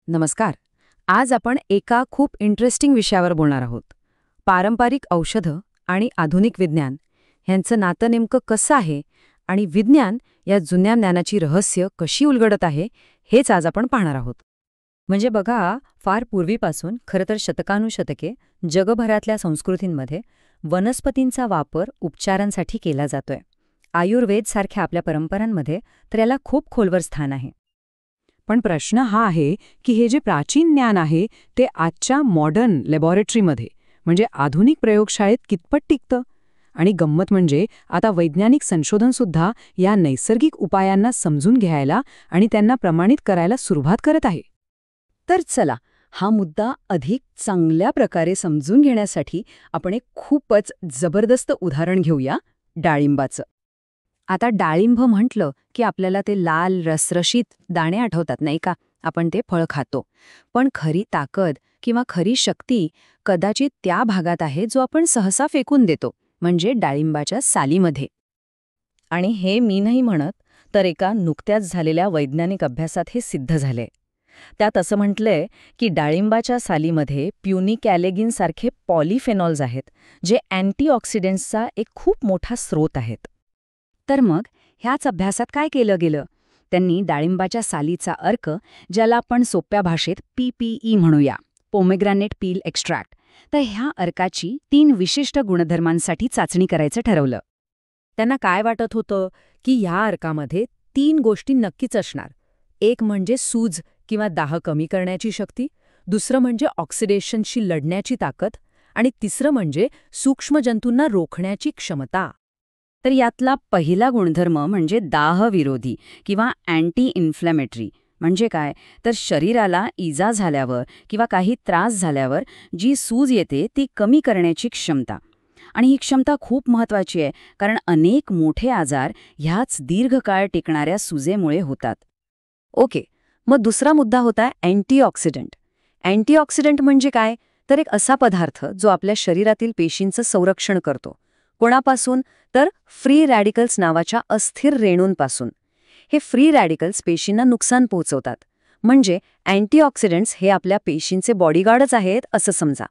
नमस्कार. आज आपण एका खूप इंटरेस्टिंग विषयावर बोलणार आहोत. पारंपरिक औषधं आणि आधुनिक विज्ञान ह्यांचं नातं नेमकं कसं आहे आणि विज्ञान या जुन्या ज्ञानाची रहस्य कशी उलगडत आहे हेच आज आपण पाहणार आहोत. म्हणजे बघा, फार पूर्वीपासून खरं तर शतकानुशतके जगभरातल्या संस्कृतींमध्ये वनस्पतींचा वापर उपचारांसाठी केला जातोय. आयुर्वेद सारख्या आपल्या परंपरांमध्ये तर याला खूप खोलवर स्थान आहे. पण प्रश्न हा आहे की हे जे प्राचीन ज्ञान आहे ते आजच्या मॉडर्न लॅबॉरेटरीमध्ये म्हणजे आधुनिक प्रयोगशाळेत कितपत टिकतं. आणि गंमत म्हणजे आता वैज्ञानिक संशोधनसुद्धा या नैसर्गिक उपायांना समजून घ्यायला आणि त्यांना प्रमाणित करायला सुरुवात करत आहे. तर चला, हा मुद्दा अधिक चांगल्या प्रकारे समजून घेण्यासाठी आपण एक खूपच जबरदस्त उदाहरण घेऊया, डाळिंबाचं. आता डाळिंब म्हटलं की आपल्याला ते लाल रसरशीत दाणे आठवतात नाही का? आपण ते फळ खातो. पण खरी ताकद किंवा खरी शक्ती कदाचित त्या भागात आहे जो आपण सहसा फेकून देतो, म्हणजे डाळिंबाच्या सालीमध्ये. आणि हे मी नाही म्हणत, तर एका नुकत्याच झालेल्या वैज्ञानिक अभ्यासात हे सिद्ध झालंय. त्यात असं म्हटलंय की डाळिंबाच्या सालीमध्ये प्युनिक ॲलेगिनसारखे पॉलिफेनॉल्स आहेत, जे अँटीऑक्सिडंट्सचा एक खूप मोठा स्रोत आहेत. तर मग ह्याच अभ्यासात काय केलं गेलं? त्यांनी डाळिंबाच्या सालीचा अर्क, ज्याला आपण सोप्या भाषेत PPE म्हणूया, पोमेग्रॅनेट पील एक्स्ट्रॅक्ट, तर ह्या अर्काची 3 विशिष्ट गुणधर्मांसाठी चाचणी करायचं ठरवलं. त्यांना काय वाटत होतं की ह्या अर्कामध्ये 3 गोष्टी नक्कीच असणार. एक म्हणजे सूज किंवा दाह कमी करण्याची शक्ती, दुसरं म्हणजे ऑक्सिडेशनशी लढण्याची ताकद, आणि तिसरं म्हणजे सूक्ष्मजंतूंना रोखण्याची क्षमता. तर यातला पहिला गुणधर्म म्हणजे दाहविरोधी किंवा अँटी इन्फ्लॅमेटरी. म्हणजे काय? तर शरीराला इजा झाल्यावर किंवा काही त्रास झाल्यावर जी सूज येते ती कमी करण्याची क्षमता. आणि ही क्षमता खूप महत्त्वाची आहे, कारण अनेक मोठे आजार ह्याच दीर्घकाळ टिकणाऱ्या सुजेमुळे होतात. ओके, मग दुसरा मुद्दा होता अँटीऑक्सिडंट. अँटीऑक्सिडंट म्हणजे काय? तर एक असा पदार्थ जो आपल्या शरीरातील पेशींचं संरक्षण करतो. कोणापासून? तर फ्री रॅडिकल्स नावाच्या अस्थिर रेणूंपासून. हे फ्री रॅडिकल्स पेशींना नुकसान पोहोचवतात. म्हणजे अँटीऑक्सिडंट्स हे आपल्या पेशींचे बॉडीगार्डच आहेत असं समजा.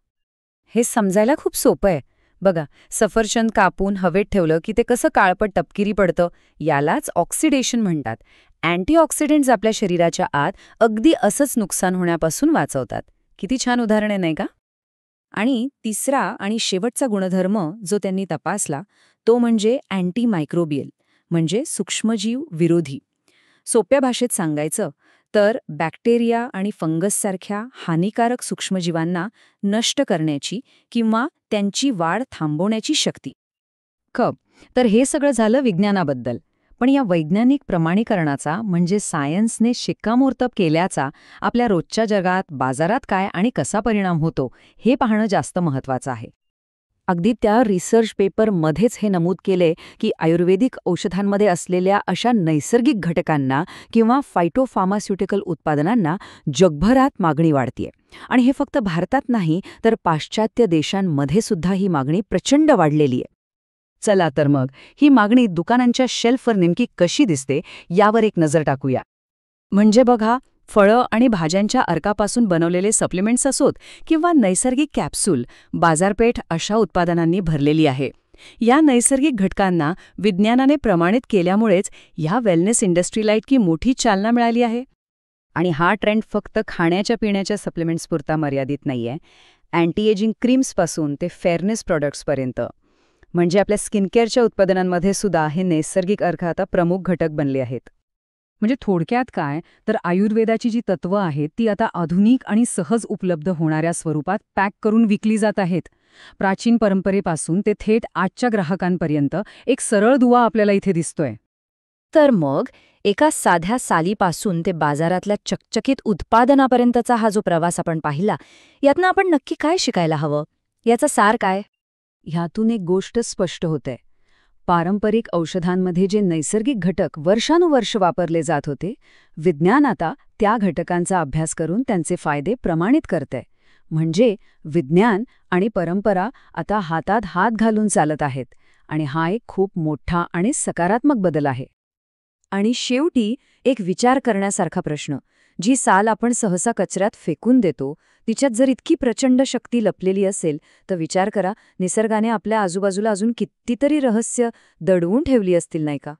हे समजायला खूप सोपं आहे. बघा, सफरचंद कापून हवेत ठेवलं की ते कसं काळपट तपकिरी पडतं, यालाच ऑक्सिडेशन म्हणतात. अँटीऑक्सिडंट्स आपल्या शरीराच्या आत अगदी असंच नुकसान होण्यापासून वाचवतात. किती छान उदाहरण आहे नाही का? आणि तिसरा आणि शेवटचा गुणधर्म जो त्यांनी तपासला तो म्हणजे अँटीमायक्रोबियल, म्हणजे सूक्ष्मजीव विरोधी. सोप्या भाषेत सांगायचं तर बॅक्टेरिया आणि फंगससारख्या हानिकारक सूक्ष्मजीवांना नष्ट करण्याची किंवा त्यांची वाढ थांबवण्याची शक्ती. तर हे सगळं झालं विज्ञानाबद्दल. पण या वैज्ञानिक प्रमाणीकरणाचा म्हणजे सायन्सने शिक्कामोर्तब केल्याचा आपल्या रोजच्या जगात, बाजारात काय आणि कसा परिणाम होतो हे पाहणं जास्त महत्त्वाचं आहे. अगदी त्या रिसर्च पेपरमध्येच हे नमूद केले की आयुर्वेदिक औषधांमध्ये असलेल्या अशा नैसर्गिक घटकांना किंवा फायटोफार्मास्युटिकल उत्पादनांना जगभरात मागणी वाढतेय. आणि हे फक्त भारतात नाही, तर पाश्चात्य देशांमध्ये सुद्धा ही मागणी प्रचंड वाढलेली आहे. चला तर मग ही मागणी दुकानांच्या शेल्फवर नेमकी कशी दिसते यावर एक नजर टाकूया. म्हणजे बघा, फळं आणि भाज्यांच्या अर्कापासून बनवलेले सप्लिमेंट्स असोत किंवा नैसर्गिक कॅप्सूल, बाजारपेठ अशा उत्पादनांनी भरलेली आहे. या नैसर्गिक घटकांना विज्ञानाने प्रमाणित केल्यामुळेच ह्या वेलनेस इंडस्ट्रीला इतकी मोठी चालना मिळाली आहे. आणि हा ट्रेंड फक्त खाण्याच्या पिण्याच्या सप्लिमेंट्सपुरता मर्यादित नाहीये. अँटी एजिंग क्रीम्सपासून ते फेअरनेस प्रॉडक्ट्सपर्यंत, म्हणजे आपल्या स्किनकेअरच्या उत्पादनांमध्ये सुद्धा हे नैसर्गिक अर्क आता प्रमुख घटक बनले आहेत. म्हणजे थोडक्यात काय, तर आयुर्वेदाची जी तत्त्वं आहेत ती आता आधुनिक आणि सहज उपलब्ध होणाऱ्या स्वरूपात पॅक करून विकली जात आहेत. प्राचीन परंपरेपासून ते थेट आजच्या ग्राहकांपर्यंत एक सरळ दुवा आपल्याला इथे दिसतोय. तर मग एका साध्या सालीपासून ते बाजारातल्या चकचकीत उत्पादनापर्यंतचा हा जो प्रवास आपण पाहिला, यातनं आपण नक्की काय शिकायला हवं? याचा सार काय? ह्यातून एक गोष्ट स्पष्ट होते. पारंपरिक औषधांमध्ये जे नैसर्गिक घटक वर्षानुवर्ष वापरले जात होते, विज्ञान आता त्या घटकांचा अभ्यास करून त्यांचे फायदे प्रमाणित करते. म्हणजे विज्ञान आणि परंपरा आता हातात हात घालून चालत आहेत. आणि हा एक खूप मोठा आणि सकारात्मक बदल आहे. आणि शेवटी एक विचार करण्यासारखा प्रश्न, जी साल आपण सहसा कचऱ्यात फेकून देतो, तिच्यात जर इतकी प्रचंड शक्ती लपलेली असेल, तर विचार करा, निसर्गाने आपल्या आजूबाजूला अजून कितीतरी रहस्य दडवून ठेवली असतील, नाही का?